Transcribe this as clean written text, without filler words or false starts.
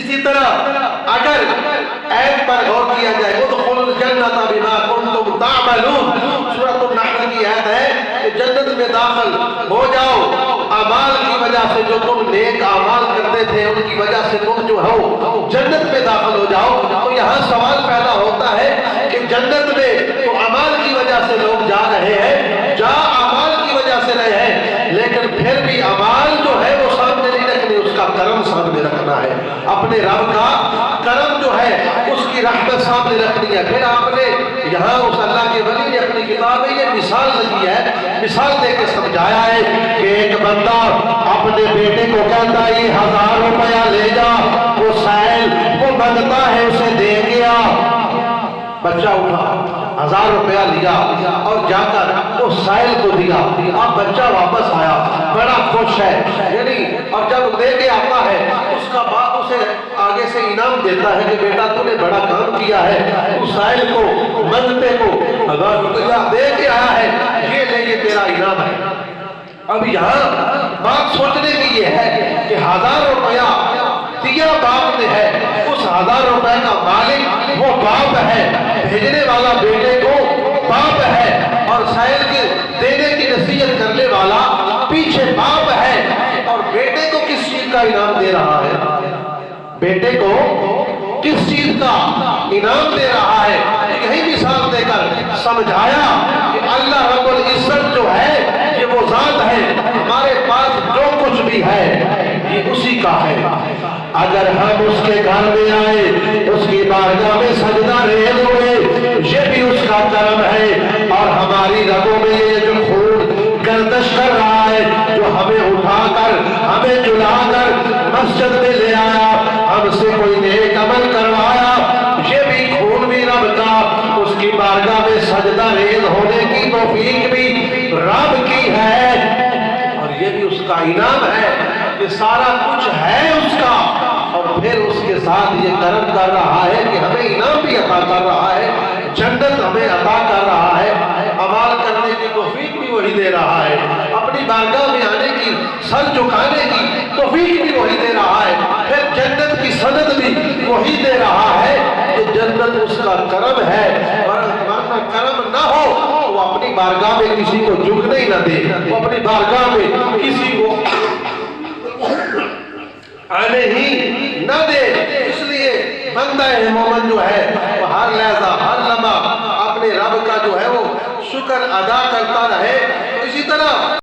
اسی طرح اگر ایت پر غور کیا جائے ادخلوا الجنۃ بما کنتم تعملون، سورۃ النحل کی آیت ہے کہ جنت میں داخل ہو جاؤ اعمال کی وجہ سے، جو تم نیک اعمال کرتے تھے ان کی وجہ سے تم جو ہو جنت میں داخل ہو جاؤ۔ تو یہاں سوال پیدا ہوتا ہے کہ جنت میں تو اعمال کی وجہ سے لوگ جا رہے ہیں، جا اعمال کی وجہ سے رہے ہیں، لیکن پھر بھی اعمال جو ہے وہ سامنے نہیں رکھنے، اس کا کرم سامنے رکھنا ہے، اپنے رب کا کرم جو ہے اس کی رحمت سامنے رکھنی ہے۔ پھر آپ نے یہاں اس اللہ کے ولی نے اپنی کتاب میں یہ مثال دی ہے، مثال دے کے سمجھایا ہے کہ ایک بندہ اپنے بیٹے کو کہتا ہے یہ 1000 روپیہ لے جا، وہ سائل وہ بنتا ہے اسے دے گیا، بچہ اٹھا 1000 روپیہ لیا اور جا کر وہ سائل کو دیا، اب بچہ واپس آیا بڑا خوش ہے، یعنی اور جب دے کے آتا ہے اس کا باپ اسے آگے سے انعام دیتا ہے کہ بیٹا تو نے بڑا کام کیا ہے، اس سائل کو منگتے کو 1000 روپیہ دے کے آیا ہے، یہ لے یہ تیرا انعام ہے۔ اب یہاں بات سوچنے کی یہ ہے کہ 1000 روپیہ دیا باپ نے ہے، اس 1000 روپے کا مالک وہ باپ ہے، بھیجنے والا بیٹے کو باپ ہے، اور سائل کے دینے کی نصیحت کرنے والا پیچھے باپ ہے، اور بیٹے کو کس چیز کا انعام دے رہا ہے؟ بیٹے کو کس چیز کا انعام دے رہا ہے؟ یہی مثال دے کر سمجھایا کہ اللہ رب العزت جو ہے یہ وہ ذات ہے، ہمارے پاس جو کچھ بھی ہے یہ اسی کا ہے، اگر ہم اس کے گھر میں آئے اس کی بارگاہ میں سجدہ ریز ہوئے یہ بھی اس کا کرم ہے، اور ہماری رگوں میں یہ جو خون گردش کر رہا ہے، جو ہمیں اٹھا کر ہمیں جلا کر مسجد میں لے آیا، ہم سے کوئی نیک عمل کروایا، یہ بھی خون بھی رب کا، اس کی بارگاہ میں سجدہ ریز ہونے کی توفیق بھی رب کی ہے، اور یہ بھی اس کا انعام ہے کہ سارا کچھ ہے اس کا، اور پھر اس کے ساتھ یہ کرم کر رہا ہے کہ ہمیں انعام بھی عطا کر رہا ہے، جنت ہمیں عطا کر رہا ہے، عمال کرنے کی توفیق بھی وہی دے رہا ہے، اپنی بارگاہ میں آنے کی سر جھکانے کی توفیق بھی وہی دے رہا ہے، پھر جنت کی سند بھی وہی دے رہا ہے کہ جنت اس کا کرم ہے، اور ہمارا کرم نہ ہو تو وہ اپنی بارگاہ میں کسی کو جھکنے ہی نہ دے، وہ اپنی بارگاہ میں کسی کو آنے ہی نہ دے۔ اس لیے بندہ مومن جو ہے وہ ہر لحظہ ہر لمحہ اپنے رب کا جو ہے وہ شکر ادا کرتا رہے۔ اسی طرح